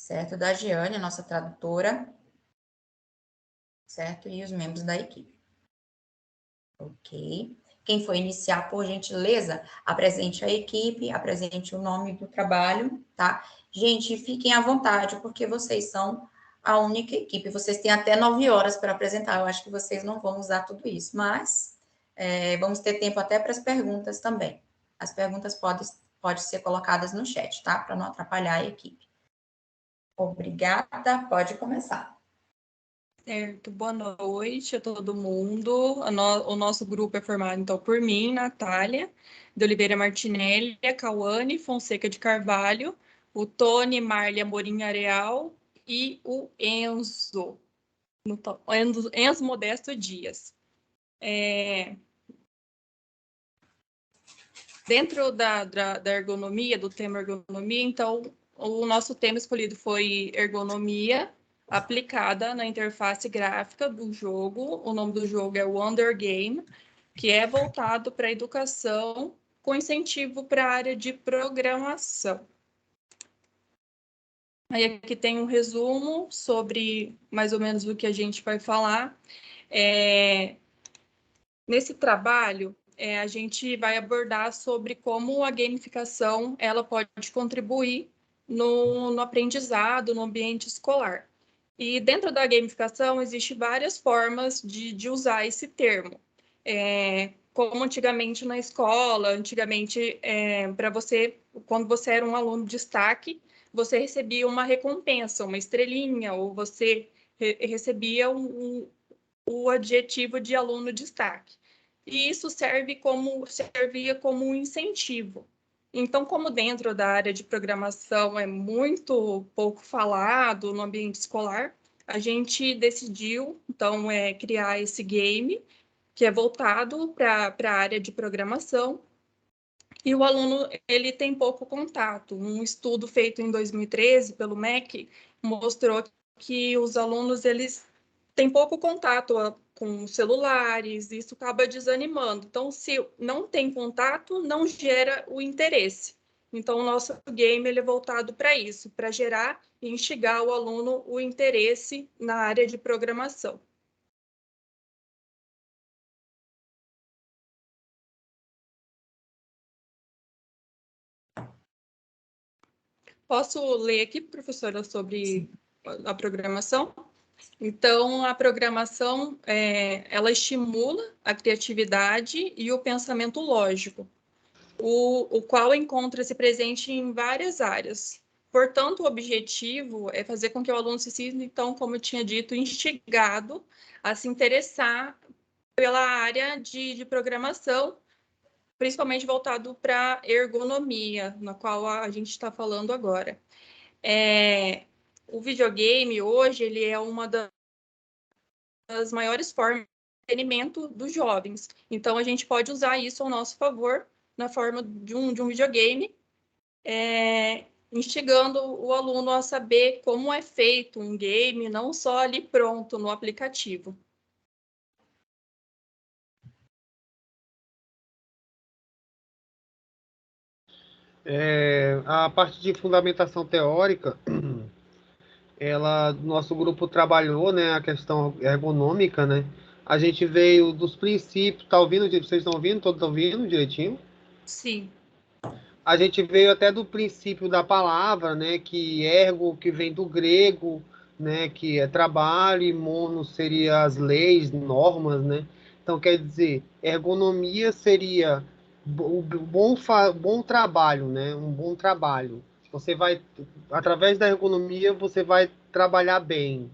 certo? Da Giane, nossa tradutora, certo? E os membros da equipe. Ok. Quem for iniciar, por gentileza, apresente a equipe, apresente o nome do trabalho, tá? Gente, fiquem à vontade, porque vocês são a única equipe. Vocês têm até 9 horas para apresentar. Eu acho que vocês não vão usar tudo isso, mas vamos ter tempo até para as perguntas também. As perguntas podem ser colocadas no chat, tá? Para não atrapalhar a equipe. Obrigada, pode começar. Certo, boa noite a todo mundo. O nosso grupo é formado, então, por mim, Natália, de Oliveira Martinelli, a Cauane Fonseca de Carvalho, o Tony Marlia Morim Areal e o Enzo, Enzo Modesto Dias. Dentro da ergonomia, do tema ergonomia, então, o nosso tema escolhido foi ergonomia aplicada na interface gráfica do jogo. O nome do jogo é Wonder Game, que é voltado para a educação com incentivo para a área de programação. Aí aqui tem um resumo sobre mais ou menos o que a gente vai falar. Nesse trabalho, a gente vai abordar sobre como a gamificação ela pode contribuir no aprendizado, no ambiente escolar. E dentro da gamificação, existem várias formas de usar esse termo. Como antigamente na escola, para você, quando você era um aluno de destaque, você recebia uma recompensa, uma estrelinha, ou você recebia o adjetivo de aluno de destaque. E isso servia como um incentivo. Então, como dentro da área de programação é muito pouco falado no ambiente escolar, a gente decidiu, então, criar esse game, que é voltado para a área de programação, e o aluno ele tem pouco contato. Um estudo feito em 2013 pelo MEC mostrou que os alunos eles têm pouco contato com celulares, isso acaba desanimando. Então, se não tem contato, não gera o interesse. Então, o nosso game ele é voltado para isso, para gerar e instigar o aluno o interesse na área de programação. Posso ler aqui, professora, sobre a programação? Então, a programação, ela estimula a criatividade e o pensamento lógico, o qual encontra-se presente em várias áreas. Portanto, o objetivo é fazer com que o aluno se sinta, então, como eu tinha dito, instigado a se interessar pela área de programação, principalmente voltado para ergonomia, na qual a gente está falando agora. O videogame, hoje, ele é uma das maiores formas de entretenimento dos jovens. Então, a gente pode usar isso ao nosso favor, na forma de um videogame, instigando o aluno a saber como é feito um game, não só ali pronto no aplicativo. A parte de fundamentação teórica, nosso grupo trabalhou, né, a questão ergonômica, né? A gente veio dos princípios, tá ouvindo? Vocês estão ouvindo? Todos estão ouvindo direitinho? Sim. A gente veio até do princípio da palavra, né, que ergo, que vem do grego, né, que é trabalho, e mono seria as leis, normas, né? Então, quer dizer, ergonomia seria o bom trabalho, né? Um bom trabalho. Você vai, através da ergonomia, você vai trabalhar bem.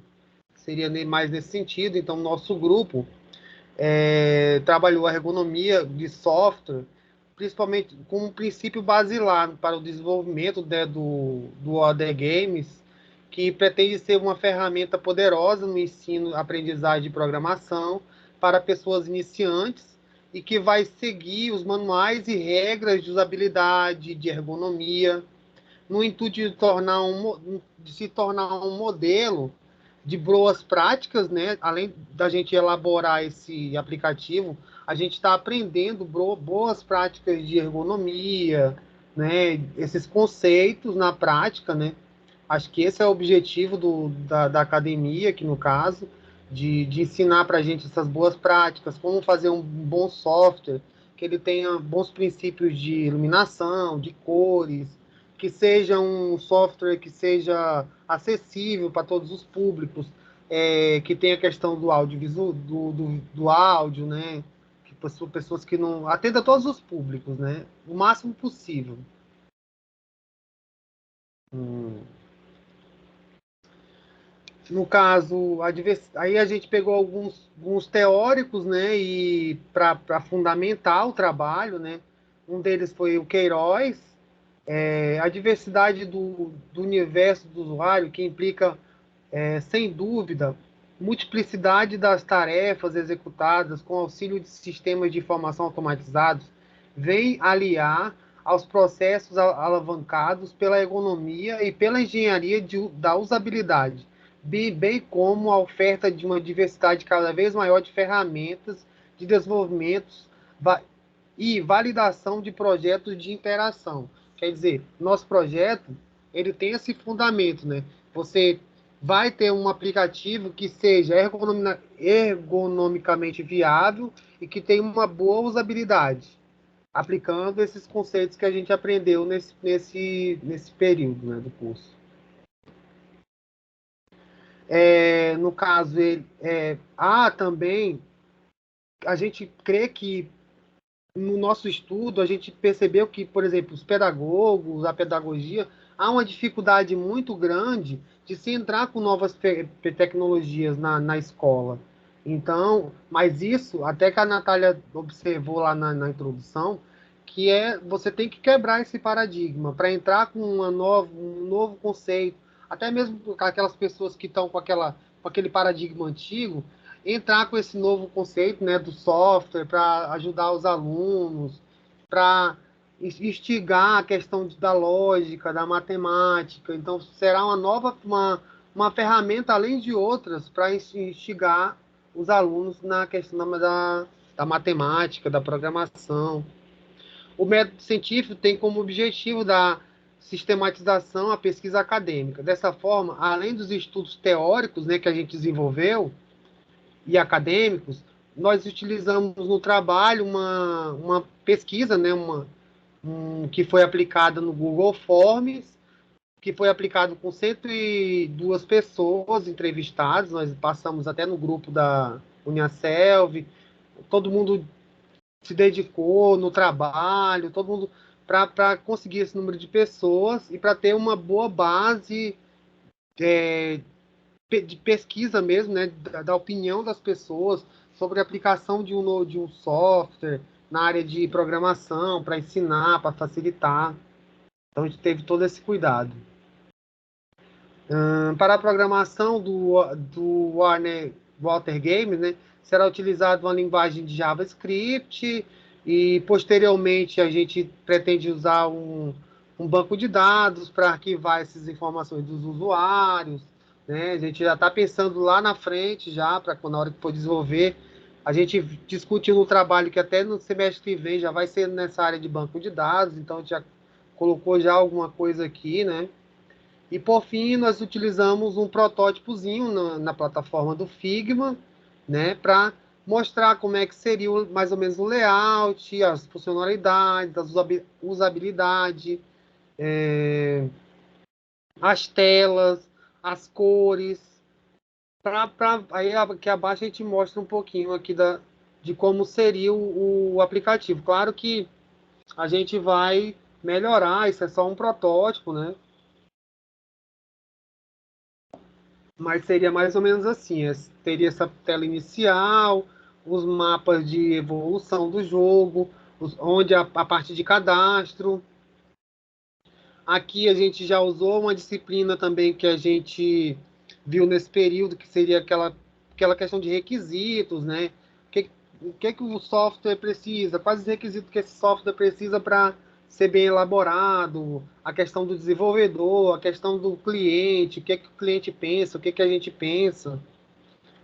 Seria mais nesse sentido. Então, nosso grupo trabalhou a ergonomia de software, principalmente com um princípio basilar para o desenvolvimento do OD Games, que pretende ser uma ferramenta poderosa no ensino, aprendizagem de programação para pessoas iniciantes e que vai seguir os manuais e regras de usabilidade, de ergonomia, no intuito de se tornar um modelo de boas práticas, né? Além da gente elaborar esse aplicativo, a gente está aprendendo boas práticas de ergonomia, né? Esses conceitos na prática, né? Acho que esse é o objetivo da academia, aqui no caso, de ensinar para a gente essas boas práticas, como fazer um bom software, que ele tenha bons princípios de iluminação, de cores, que seja um software que seja acessível para todos os públicos, que tenha a questão do audiovisual, do áudio, né? Que pessoas que não atenda a todos os públicos, né? O máximo possível. No caso, aí a gente pegou alguns teóricos, né, e para fundamentar o trabalho, né, um deles foi o Queiroz, a diversidade do universo do usuário, que implica, sem dúvida, multiplicidade das tarefas executadas com auxílio de sistemas de informação automatizados, vem aliar aos processos alavancados pela ergonomia e pela engenharia da usabilidade, bem como a oferta de uma diversidade cada vez maior de ferramentas de desenvolvimento e validação de projetos de interação. Quer dizer, nosso projeto ele tem esse fundamento, né? Você vai ter um aplicativo que seja ergonomicamente viável e que tenha uma boa usabilidade, aplicando esses conceitos que a gente aprendeu nesse período, né, do curso. No caso, há também, a gente crê que no nosso estudo, a gente percebeu que, por exemplo, os pedagogos, a pedagogia, há uma dificuldade muito grande de se entrar com novas tecnologias na escola. Então, mas isso, até que a Natália observou lá na introdução, que você tem que quebrar esse paradigma para entrar com um novo conceito, até mesmo aquelas pessoas que estão com aquele paradigma antigo, entrar com esse novo conceito, né, do software para ajudar os alunos, para instigar a questão da lógica, da matemática. Então, será uma ferramenta, além de outras, para instigar os alunos na questão da matemática, da programação. O método científico tem como objetivo da sistematização a pesquisa acadêmica. Dessa forma, além dos estudos teóricos, né, que a gente desenvolveu, e acadêmicos, nós utilizamos no trabalho uma pesquisa, né, que foi aplicada no Google Forms, que foi aplicado com 102 pessoas entrevistadas, nós passamos até no grupo da Uniaselv, todo mundo se dedicou no trabalho, todo mundo para conseguir esse número de pessoas e para ter uma boa base de pesquisa mesmo, né, da opinião das pessoas sobre a aplicação de um software na área de programação, para ensinar, para facilitar. Então, a gente teve todo esse cuidado. Para a programação do Walter Games, né, será utilizada uma linguagem de JavaScript e, posteriormente, a gente pretende usar um banco de dados para arquivar essas informações dos usuários, né? A gente já está pensando lá na frente, já, para na hora que for desenvolver, a gente discutiu no trabalho que até no semestre que vem já vai ser nessa área de banco de dados, então a gente já colocou já alguma coisa aqui, né? E, por fim, nós utilizamos um protótipozinho na plataforma do Figma, né, para mostrar como é que seria mais ou menos o layout, as funcionalidades, a usabilidade, as telas, as cores. Aí aqui abaixo a gente mostra um pouquinho aqui de como seria o aplicativo. Claro que a gente vai melhorar, isso é só um protótipo, né? Mas seria mais ou menos assim, teria essa tela inicial, os mapas de evolução do jogo, onde a parte de cadastro. Aqui a gente já usou uma disciplina também que a gente viu nesse período, que seria aquela questão de requisitos, né? O que o software precisa, quais os requisitos que esse software precisa para ser bem elaborado, a questão do desenvolvedor, a questão do cliente, o que o cliente pensa, o que a gente pensa.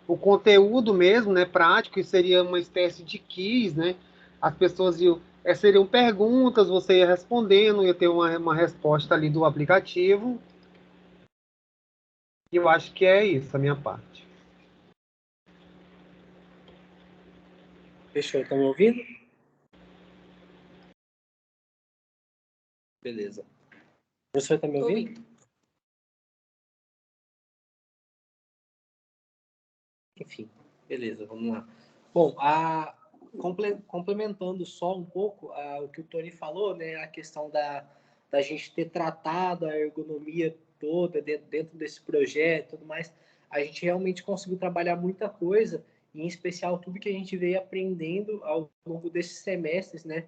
O conteúdo mesmo, né, prático, que seria uma espécie de quiz, né? As pessoas seriam perguntas, você ia respondendo, ia ter uma resposta ali do aplicativo. E eu acho que é isso, a minha parte. Fechou, tá me ouvindo? Beleza. O professor tá me ouvindo? Enfim, beleza, vamos lá. Bom, complementando só um pouco o que o Tony falou, né, a questão da gente ter tratado a ergonomia toda dentro desse projeto e tudo mais, a gente realmente conseguiu trabalhar muita coisa, e em especial tudo que a gente veio aprendendo ao longo desses semestres, né,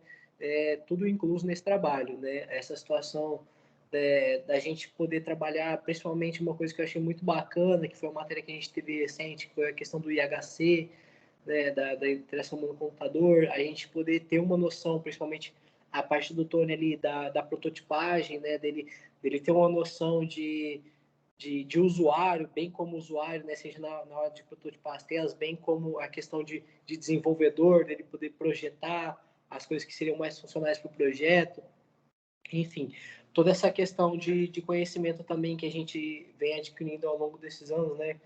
tudo incluso nesse trabalho, né, essa situação da gente poder trabalhar, principalmente uma coisa que eu achei muito bacana, que foi uma matéria que a gente teve recente, que foi a questão do IHC, né, da interação humano-computador, a gente poder ter uma noção, principalmente a parte do Tony ali, da prototipagem, né, dele ter uma noção de usuário, bem como usuário, né, seja na hora de prototipar as telas, bem como a questão de desenvolvedor, dele poder projetar as coisas que seriam mais funcionais para o projeto. Enfim, toda essa questão de conhecimento também que a gente vem adquirindo ao longo desses anos, né,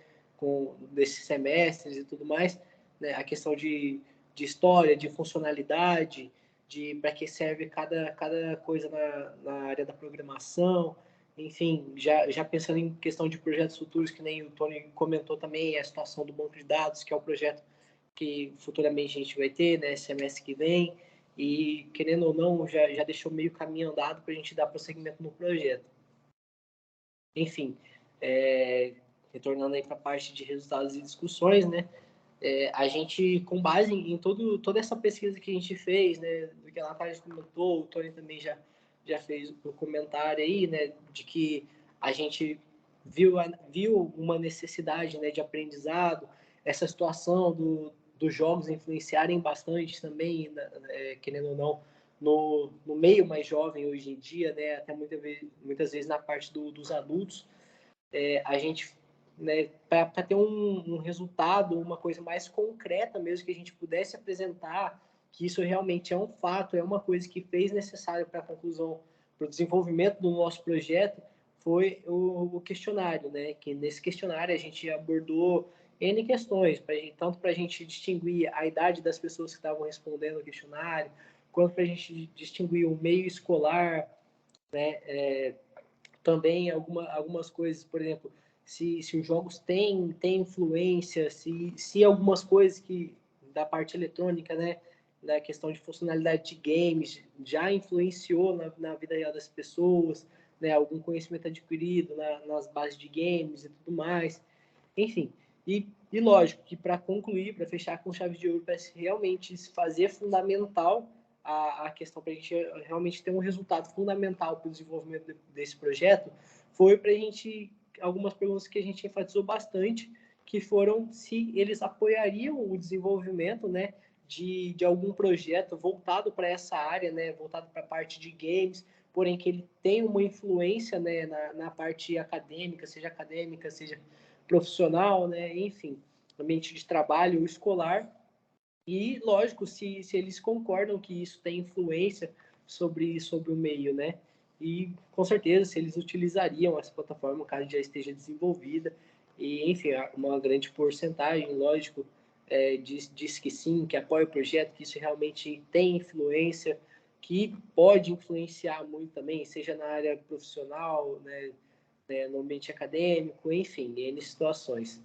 desses semestres e tudo mais, né, a questão de história, de funcionalidade, de para que serve cada coisa na área da programação, enfim, já pensando em questão de projetos futuros, que nem o Tony comentou também, a situação do banco de dados, que é o projeto que futuramente a gente vai ter, né, semestre que vem, e, querendo ou não, já deixou meio caminho andado para a gente dar prosseguimento no projeto. Enfim, retornando aí para a parte de resultados e discussões, né, a gente, com base em toda essa pesquisa que a gente fez, né, do que a Natália comentou, o Tony também já fez o comentário aí, né, de que a gente viu uma necessidade, né, de aprendizado, essa situação dos jogos influenciarem bastante também, querendo ou não, no meio mais jovem hoje em dia, né, até muitas vezes na parte dos adultos, a gente, né, para ter um resultado, uma coisa mais concreta mesmo, que a gente pudesse apresentar que isso realmente é um fato, é uma coisa que fez necessário para a conclusão, para o desenvolvimento do nosso projeto, foi o questionário, né? Que nesse questionário a gente abordou N questões, tanto para a gente distinguir a idade das pessoas que estavam respondendo ao questionário, quanto para a gente distinguir o meio escolar, né? Também algumas coisas, por exemplo, se os jogos têm influência, se algumas coisas que da parte eletrônica, né, da questão de funcionalidade de games, já influenciou na vida real das pessoas, né, algum conhecimento adquirido nas bases de games e tudo mais, enfim. E lógico que para concluir, para fechar com chave de ouro, para realmente se fazer fundamental a questão, para a gente realmente ter um resultado fundamental para o desenvolvimento desse projeto, foi para a gente, algumas perguntas que a gente enfatizou bastante, que foram se eles apoiariam o desenvolvimento, né, de algum projeto voltado para essa área, né, voltado para a parte de games, porém que ele tem uma influência, né, na parte acadêmica, seja profissional, né, enfim, ambiente de trabalho escolar. E, lógico, se eles concordam que isso tem influência sobre o meio, né? E, com certeza, se eles utilizariam essa plataforma, caso já esteja desenvolvida. E, enfim, uma grande porcentagem, lógico, diz que sim, que apoia o projeto, que isso realmente tem influência, que pode influenciar muito também, seja na área profissional, né, no ambiente acadêmico, enfim, em N situações.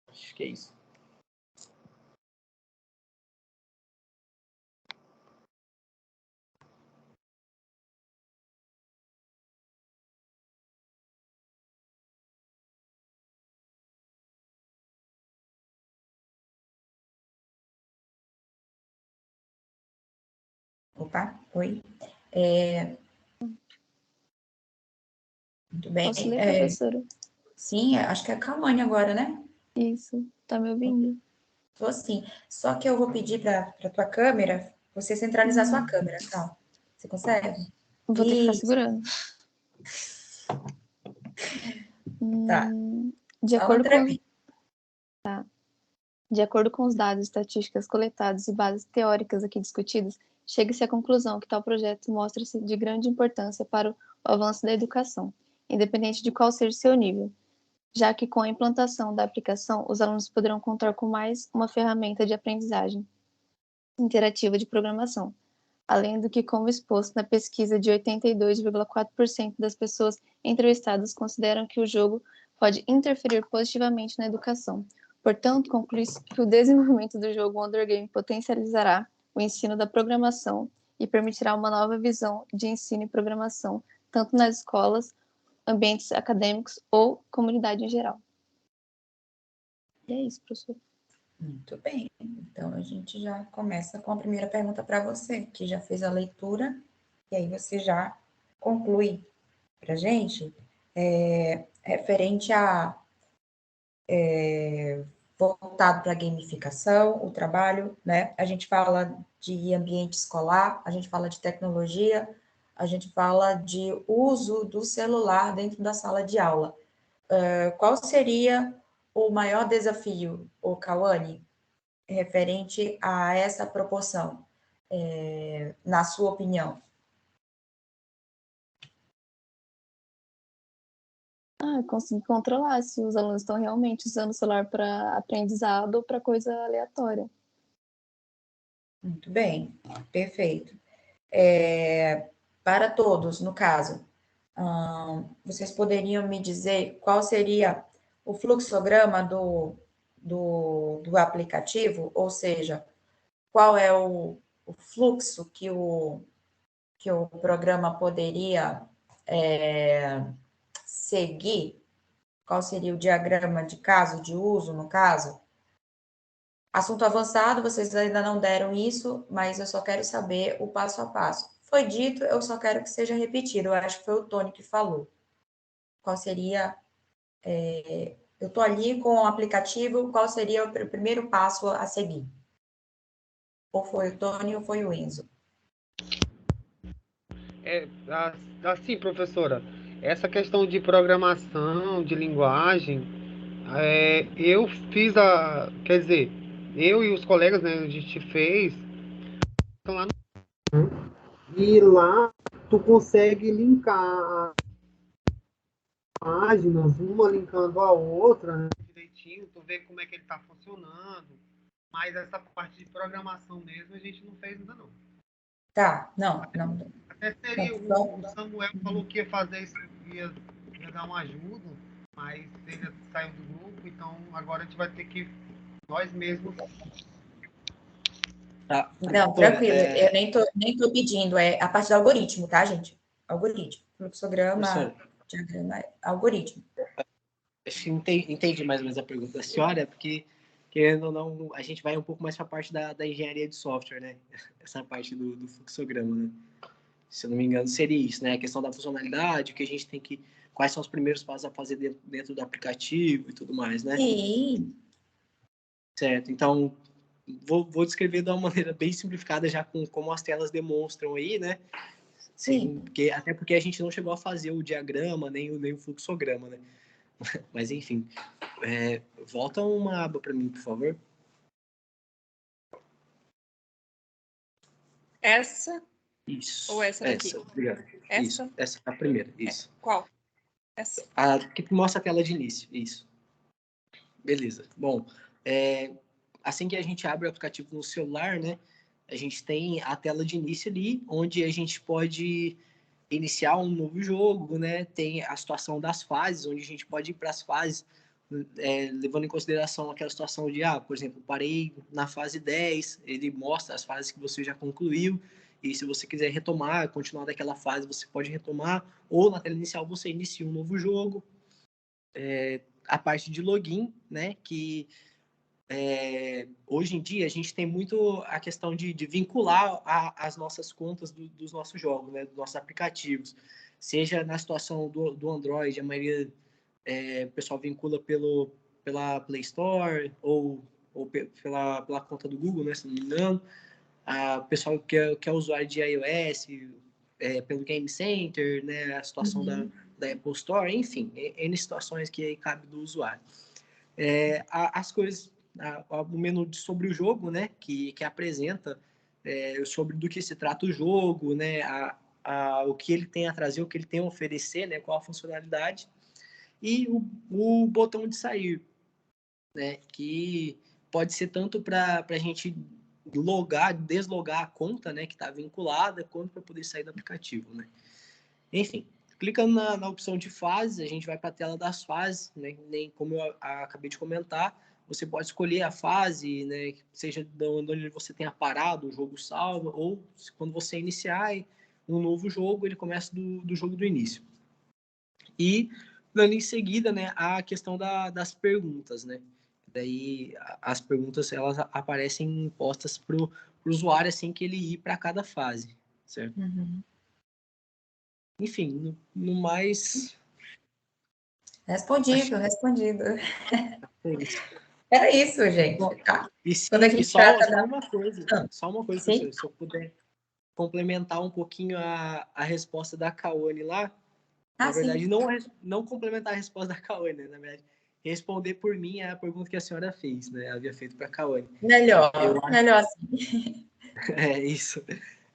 Acho que é isso. Opa, oi. Muito bem. Posso ler, professora? Sim, acho que é a Kawane agora, né? Isso, tá me ouvindo? Tô sim. Só que eu vou pedir para tua câmera, você centralizar sua câmera, tá? Você consegue? Vou ter que ficar Isso. segurando. Tá. De Só não acordo com... treme. Tá. De acordo com os dados estatísticas coletados e bases teóricas aqui discutidas, chega-se à conclusão que tal projeto mostra-se de grande importância para o avanço da educação, independente de qual seja o seu nível, já que com a implantação da aplicação, os alunos poderão contar com mais uma ferramenta de aprendizagem interativa de programação, além do que, como exposto na pesquisa de 82,4% das pessoas entrevistadas consideram que o jogo pode interferir positivamente na educação. Portanto, conclui-se que o desenvolvimento do jogo Wonder Game potencializará o ensino da programação e permitirá uma nova visão de ensino e programação, tanto nas escolas, ambientes acadêmicos ou comunidade em geral. E é isso, professor. Muito bem. Então, a gente já começa com a primeira pergunta para você, que já fez a leitura, e aí você já conclui para a gente, referente a voltado para a gamificação, o trabalho, né? A gente fala de ambiente escolar, a gente fala de tecnologia, a gente fala de uso do celular dentro da sala de aula. Qual seria o maior desafio, o Cauane, referente a essa proporção, na sua opinião? Conseguir controlar se os alunos estão realmente usando o celular para aprendizado ou para coisa aleatória. Muito bem, perfeito. Para todos, no caso, vocês poderiam me dizer qual seria o fluxograma do aplicativo, ou seja, qual é o fluxo que o programa poderia seguir? Qual seria o diagrama de caso, de uso, no caso? Assunto avançado, vocês ainda não deram isso, mas eu só quero saber o passo a passo. Foi dito, eu só quero que seja repetido. Eu acho que foi o Tony que falou. Qual seria... eu estou ali com o aplicativo, qual seria o primeiro passo a seguir? Ou foi o Tony ou foi o Enzo? Assim, professora, essa questão de programação, de linguagem, eu fiz quer dizer, eu e os colegas, né, a gente fez, estão lá e lá tu consegue linkar páginas, uma linkando a outra, né, direitinho, tu vê como é que ele está funcionando, mas essa parte de programação mesmo a gente não fez ainda não. Tá, não. Até seria, o Samuel falou que ia fazer isso, ia dar uma ajuda, mas ele saiu do grupo, então agora a gente vai ter que nós mesmos. Tá, Não, tranquilo, eu nem tô pedindo, é a parte do algoritmo, tá, gente? Algoritmo, fluxograma, diagrama, algoritmo. Acho que entendi mais ou menos a pergunta da senhora, porque, querendo ou não, a gente vai um pouco mais para a parte da engenharia de software, né? Essa parte do fluxograma, né? Se eu não me engano, seria isso, né? A questão da funcionalidade, que a gente tem que... Quais são os primeiros passos a fazer dentro do aplicativo e tudo mais, né? Sim. Certo, então, vou descrever de uma maneira bem simplificada, já com como as telas demonstram aí, né? Sim. Até porque a gente não chegou a fazer o diagrama, nem o fluxograma, né? Mas, enfim, volta uma aba para mim, por favor. Essa? Isso. Ou essa daqui? Essa, obrigado. Essa? Isso, essa é a primeira, isso. Qual? Essa? A que mostra a tela de início, isso. Beleza. Bom, assim que a gente abre o aplicativo no celular, né, a gente tem a tela de início ali, onde a gente pode iniciar um novo jogo, né, tem a situação das fases, onde a gente pode ir para as fases, levando em consideração aquela situação de, por exemplo, parei na fase 10, ele mostra as fases que você já concluiu, e se você quiser retomar, continuar daquela fase, você pode retomar, ou na tela inicial você inicia um novo jogo. A parte de login, né, que hoje em dia a gente tem muito a questão de vincular as nossas contas dos nossos jogos, né, dos nossos aplicativos, seja na situação do Android, a maioria o pessoal vincula pela Play Store ou pela conta do Google, né, se não me engano, o pessoal que é usuário de iOS, pelo Game Center, né, a situação da Apple Store, enfim, N situações que aí cabe do usuário. As coisas, o menu sobre o jogo, né, que apresenta sobre do que se trata o jogo, né, o que ele tem a trazer, o que ele tem a oferecer, né, qual a funcionalidade, e o botão de sair, né, que pode ser tanto para a gente deslogar a conta, né, que está vinculada, quanto para poder sair do aplicativo, né. Enfim, clicando na opção de fases, a gente vai para a tela das fases, né, nem como eu acabei de comentar, você pode escolher a fase, né, seja de onde você tenha parado, o jogo salva, ou quando você iniciar um novo jogo, ele começa do jogo do início. E, dando em seguida, né, a questão das perguntas, né. Daí, as perguntas, elas aparecem postas para o usuário, assim, que ele ir para cada fase, certo? Uhum. Enfim, no mais... Respondido. É isso. Era isso, gente. Bom, Tá? e Quando a sim, e gente só trata da... uma coisa, Sim? professor, se eu puder complementar um pouquinho a resposta da Cauane lá, na Ah, sim. verdade, não complementar a resposta da Cauane, né? Na verdade, responder por mim a pergunta que a senhora fez, né? Havia feito para a Cauane. Melhor assim. É isso.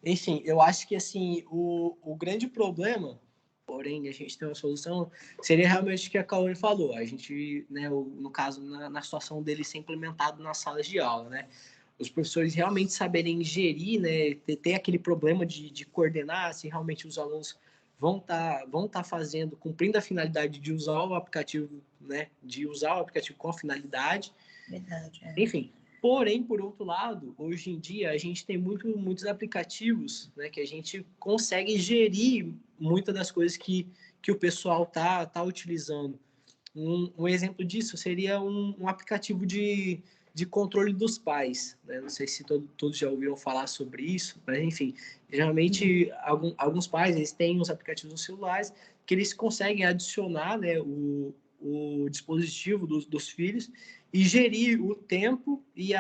Enfim, eu acho que assim, o grande problema, porém, a gente tem uma solução, seria realmente o que a Cauane falou. A gente, né, no caso, na situação dele ser implementado nas salas de aula, né? Os professores realmente saberem gerir, né, ter aquele problema de coordenar se realmente os alunos vão tá fazendo, cumprindo a finalidade de usar o aplicativo, né, de usar o aplicativo com a finalidade. Verdade, é. Enfim, porém, por outro lado, hoje em dia a gente tem muitos aplicativos, né, que a gente consegue gerir muitas das coisas que o pessoal tá utilizando. Um exemplo disso seria um aplicativo de controle dos pais, né? Não sei se todos já ouviram falar sobre isso, mas enfim, geralmente alguns pais eles têm os aplicativos nos celulares que eles conseguem adicionar, né, o dispositivo dos filhos e gerir o tempo e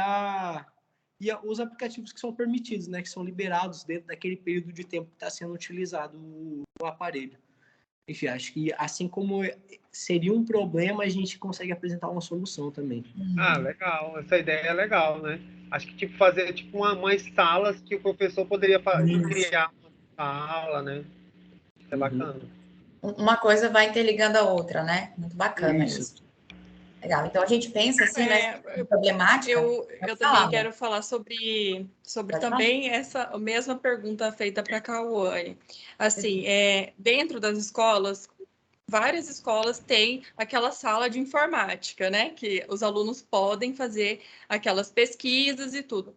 os aplicativos que são permitidos, né, que são liberados dentro daquele período de tempo que está sendo utilizado o aparelho. Enfim, acho que assim como seria um problema, a gente consegue apresentar uma solução também. Ah, legal. Essa ideia é legal, né? Acho que tipo fazer tipo umas salas que o professor poderia criar uma sala, né? Isso é bacana. Uma coisa vai interligando a outra, né? Muito bacana Isso. isso. Legal. Então a gente pensa assim, né? Problemática. Eu também quero falar sobre também essa mesma pergunta feita para a Cauane. Assim, dentro das escolas, várias escolas têm aquela sala de informática, né? Que os alunos podem fazer aquelas pesquisas e tudo.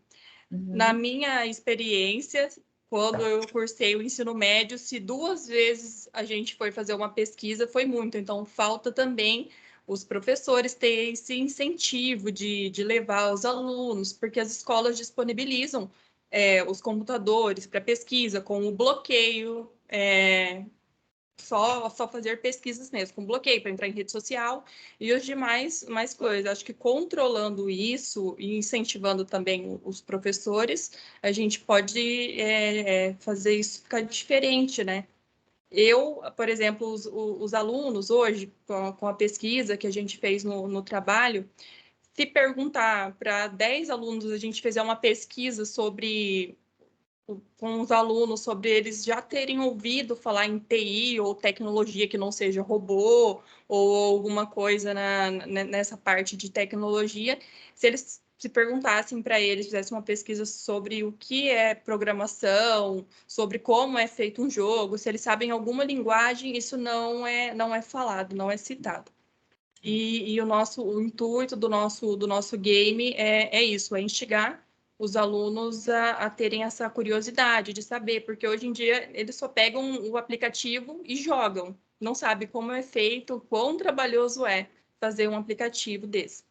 Na minha experiência, quando eu cursei o ensino médio, se 2 vezes a gente foi fazer uma pesquisa, foi muito. Então, falta também os professores terem esse incentivo de levar os alunos, porque as escolas disponibilizam os computadores para pesquisa, com o bloqueio, só fazer pesquisas mesmo, com bloqueio para entrar em rede social e os demais mais coisas. Acho que controlando isso e incentivando também os professores, a gente pode fazer isso ficar diferente, né? Eu, por exemplo, os alunos hoje, com a pesquisa que a gente fez no trabalho, se perguntar para 10 alunos, a gente fizer uma pesquisa sobre com os alunos sobre eles já terem ouvido falar em TI ou tecnologia que não seja robô ou alguma coisa nessa parte de tecnologia, se eles se perguntassem para eles, fizessem uma pesquisa sobre o que é programação, sobre como é feito um jogo, se eles sabem alguma linguagem, isso não é falado, não é citado. E o intuito do nosso game é isso, é instigar os alunos a terem essa curiosidade de saber, porque hoje em dia eles só pegam o aplicativo e jogam, não sabe como é feito, quão trabalhoso é fazer um aplicativo desse.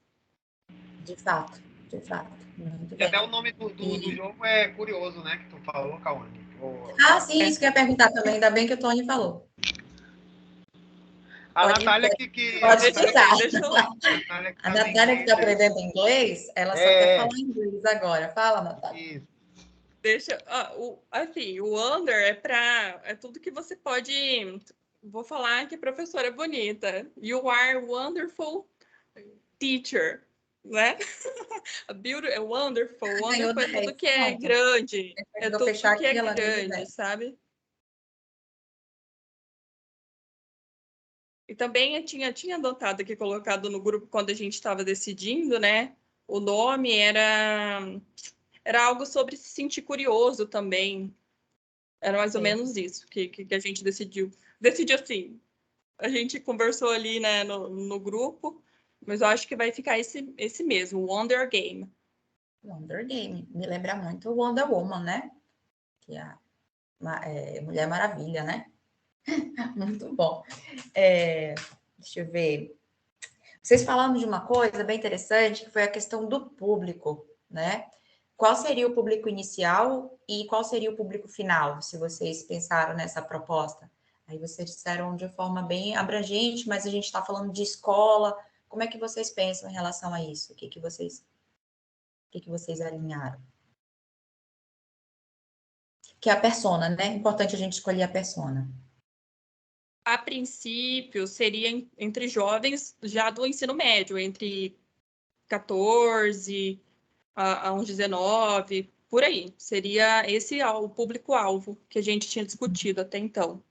De fato, de fato. Muito E bem. até o nome do jogo é curioso, né? Que tu falou, Cauane. Ah, sim, isso que eu ia perguntar também, ainda bem que o Tony falou. A Natália que Pode deixa deixar. eu... A Natália que está aprendendo inglês, ela só quer falar inglês agora. Fala, Natália. Isso. Assim, o under é tudo que você pode. Vou falar que a professora é bonita. You are wonderful teacher, né? Wonderful. Wonderful é tudo que é grande. É tudo que é grande, sabe? E também eu tinha anotado aqui, colocado no grupo quando a gente estava decidindo, né? O nome era algo sobre se sentir curioso também. Era mais ou menos isso que a gente decidiu. Decidiu assim, a gente conversou ali, né, no grupo, mas eu acho que vai ficar esse mesmo, Wonder Game. Wonder Game. Me lembra muito Wonder Woman, né? Que é a Mulher Maravilha, né? Muito bom. Deixa eu ver. Vocês falaram de uma coisa bem interessante, que foi a questão do público, né? Qual seria o público inicial e qual seria o público final, se vocês pensaram nessa proposta? Aí vocês disseram de forma bem abrangente, mas a gente está falando de escola. Como é que vocês pensam em relação a isso? O que vocês alinharam? Que é a persona, né? É importante a gente escolher a persona. A princípio, seria entre jovens já do ensino médio, entre 14 a uns 19, por aí. Seria esse o público-alvo que a gente tinha discutido até então.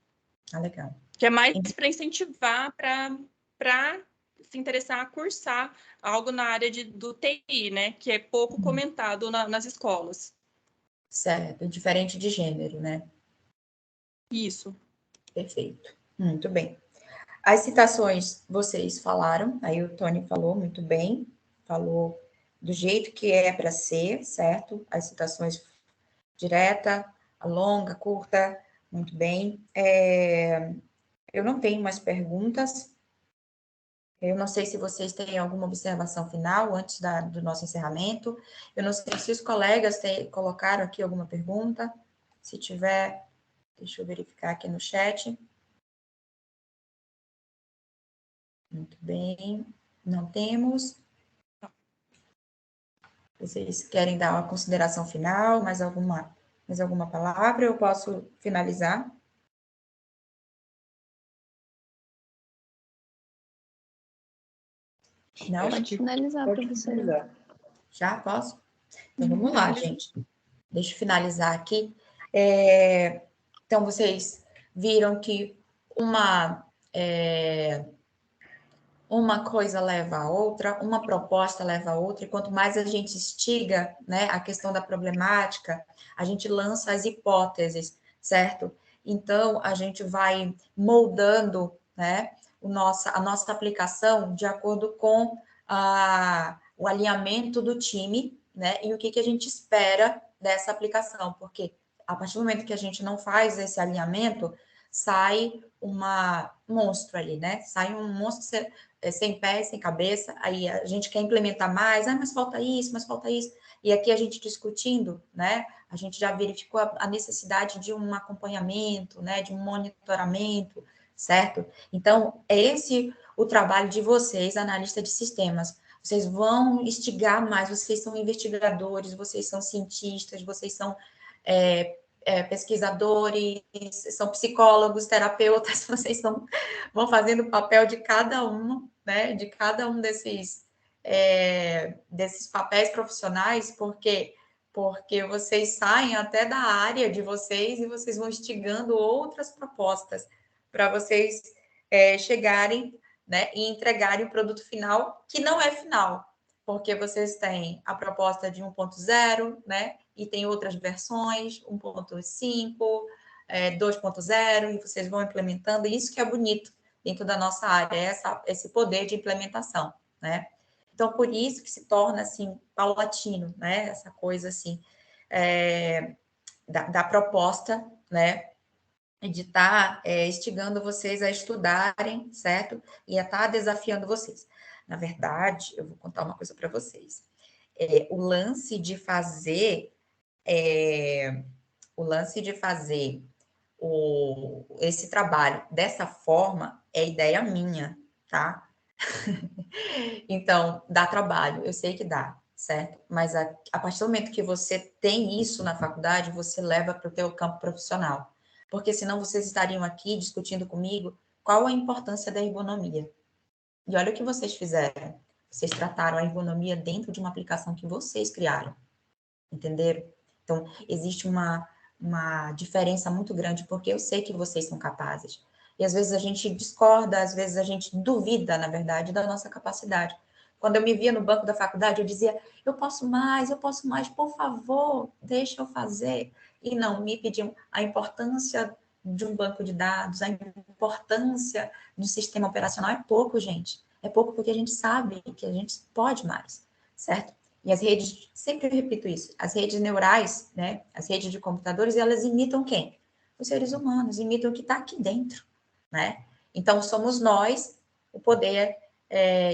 Ah, legal. Que é mais para incentivar para se interessar a cursar algo na área do TI, né? Que é pouco comentado nas escolas. Certo, diferente de gênero, né? Isso. Perfeito. Muito bem. As citações vocês falaram, aí o Tony falou muito bem, falou do jeito que é para ser, certo? As citações direta, longa, curta, muito bem. Eu não tenho mais perguntas. Eu não sei se vocês têm alguma observação final antes do nosso encerramento. Eu não sei se os colegas colocaram aqui alguma pergunta. Se tiver, deixa eu verificar aqui no chat. Muito bem, não temos. Vocês querem dar uma consideração final, mais alguma palavra? Eu posso finalizar? Não? Pode finalizar, professora. Já posso? Então, vamos lá, gente. Deixa eu finalizar aqui. Então, vocês viram que uma coisa leva a outra, uma proposta leva a outra, e quanto mais a gente instiga, né, a questão da problemática, a gente lança as hipóteses, certo? Então, a gente vai moldando, né, a nossa aplicação de acordo com o alinhamento do time, né, e o que a gente espera dessa aplicação, porque a partir do momento que a gente não faz esse alinhamento, sai um monstro ali, né? Sai um monstro sem pé, sem cabeça, aí a gente quer implementar mais, mas falta isso, e aqui a gente discutindo, né, a gente já verificou a necessidade de um acompanhamento, né, de um monitoramento, certo? Então, é esse o trabalho de vocês, analistas de sistemas. Vocês vão instigar mais, vocês são investigadores, vocês são cientistas, vocês são pesquisadores, são psicólogos, terapeutas, vocês vão fazendo o papel de cada um, né, de cada um desses papéis profissionais, porque vocês saem até da área de vocês e vocês vão instigando outras propostas para vocês chegarem, né, e entregarem o produto final, que não é final, porque vocês têm a proposta de 1.0, né, e tem outras versões, 1.5, 2.0, e vocês vão implementando, e isso que é bonito dentro da nossa área, esse poder de implementação, né? Então, por isso que se torna, assim, paulatino, né? Essa coisa, assim, da proposta, né? De estar instigando vocês a estudarem, certo? E a estar desafiando vocês. Na verdade, eu vou contar uma coisa para vocês. O lance de fazer esse trabalho dessa forma é ideia minha, tá? Então, dá trabalho, eu sei que dá, certo? Mas a partir do momento que você tem isso na faculdade, você leva para o teu campo profissional. Porque senão vocês estariam aqui discutindo comigo qual a importância da ergonomia. E olha o que vocês fizeram. Vocês trataram a ergonomia dentro de uma aplicação que vocês criaram. Entenderam? Então, existe uma diferença muito grande, porque eu sei que vocês são capazes. E às vezes a gente discorda, às vezes a gente duvida, na verdade, da nossa capacidade. Quando eu me via no banco da faculdade, eu dizia, eu posso mais, por favor, deixa eu fazer. E não, me pediam a importância de um banco de dados, a importância do sistema operacional é pouco, gente. É pouco porque a gente sabe que a gente pode mais, certo? E as redes, sempre repito isso, as redes neurais, né, as redes de computadores, elas imitam quem? Os seres humanos, imitam o que está aqui dentro, né? Então, somos nós o poder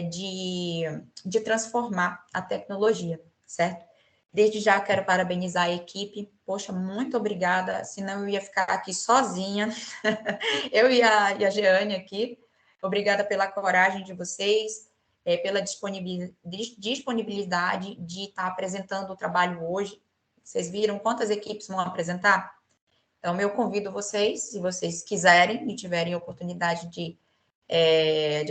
de transformar a tecnologia, certo? Desde já quero parabenizar a equipe, poxa, muito obrigada, senão eu ia ficar aqui sozinha, eu e a Jeane aqui, obrigada pela coragem de vocês, pela disponibilidade de estar apresentando o trabalho hoje. Vocês viram quantas equipes vão apresentar? Então, eu convido vocês, se vocês quiserem e tiverem oportunidade de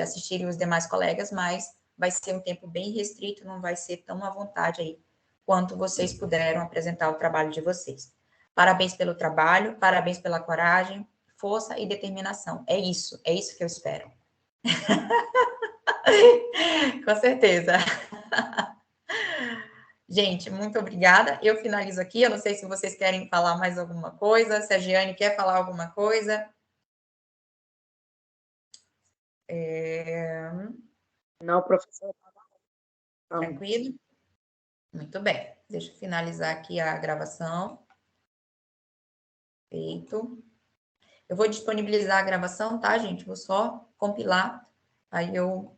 assistirem os demais colegas, mas vai ser um tempo bem restrito, não vai ser tão à vontade aí quanto vocês puderam apresentar o trabalho de vocês. Parabéns pelo trabalho, parabéns pela coragem, força e determinação. É isso que eu espero. Com certeza. Gente, muito obrigada. Eu finalizo aqui. Eu não sei se vocês querem falar mais alguma coisa, se a Giane quer falar alguma coisa. Não, professor. Tranquilo? Muito bem. Deixa eu finalizar aqui a gravação. Feito. Eu vou disponibilizar a gravação, tá, gente? Vou só compilar. Aí eu